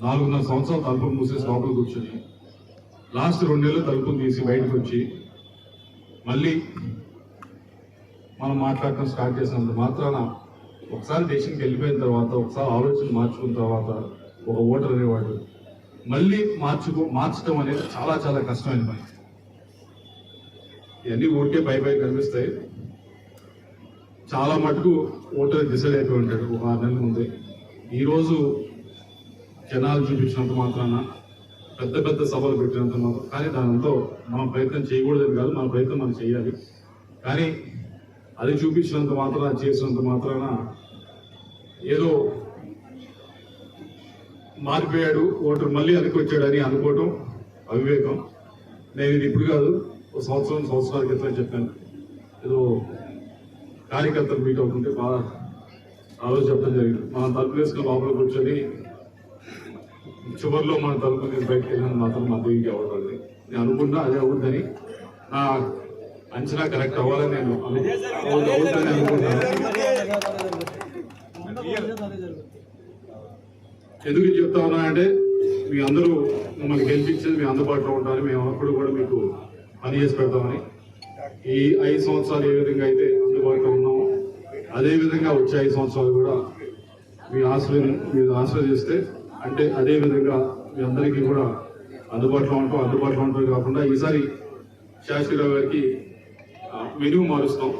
4.5 సంవత్సరాలు తలుపులు మూసేసి లోపల కూర్చొని లాస్ట్ 2 నెలలు తలుపులు తీసి బయటకు వచ్చి మళ్ళీ మనం మాట్లాడటం స్టార్ట్ చేసినంత మాత్రాన ఒకసారి దేశానికి వెళ్ళిపోయిన తర్వాత, ఒకసారి ఆలోచన మార్చుకున్న తర్వాత ఒక ఓటర్ అనేవాడు మళ్ళీ మార్చడం అనేది చాలా చాలా కష్టమైన పని. ఇవన్నీ ఊరికే పై కనిపిస్తాయి. చాలా మటుకు ఓటర్ డిసైడ్ అయిపోయి ఉంటాడు ఒక 6 నెలల ముందే. ఈరోజు జనాలు చూపించినంత మాత్రాన, పెద్ద పెద్ద సభలు పెట్టినంత మాత్రం, కానీ దానితో మనం ప్రయత్నం చేయకూడదని కాదు, మన ప్రయత్నం మనం చేయాలి. కానీ అది చూపించినంత మాత్రాన, చేసినంత మాత్రాన ఏదో మారిపోయాడు ఓటర్ మళ్ళీ వచ్చాడని అనుకోవటం అవివేకం. నేను ఇది ఇప్పుడు కాదు, ఒక సంవత్సరాల క్రితం చెప్పాను. ఏదో కార్యకర్తలు మీట్ అవుతుంటే బాగా ఆ రోజు చెప్పడం జరిగింది. మనం తలుపు వేసుకుని లోపల కూర్చొని చివరిలో మన తలుపు నేను బయటకు వెళ్ళిన మాత్రం మా దేవుడికి అవ్వదు. నేను అనుకున్నా అదే అవుతుందని, నా అంచనా కరెక్ట్ అవ్వాలని నేను అవుతుందని అనుకుంటాను. ఎందుకు చెప్తా ఉన్నా అంటే, మీ అందరూ మమ్మల్ని గెలిపించేది మీ అందుబాటులో ఉంటారని, మేము అప్పుడు కూడా మీకు పని చేసి పెడతామని. ఈ 5 సంవత్సరాలు ఏ విధంగా అయితే అందుబాటులో ఉన్నామో అదే విధంగా వచ్చే 5 సంవత్సరాలు కూడా మీరు ఆశీర్వదిస్తే, అంటే అదే విధంగా మీ అందరికీ కూడా అందుబాటులో ఉంటాం కాకుండా ఈసారి శాస్త్రిరావు గారికి మెనూ మారుస్తాం.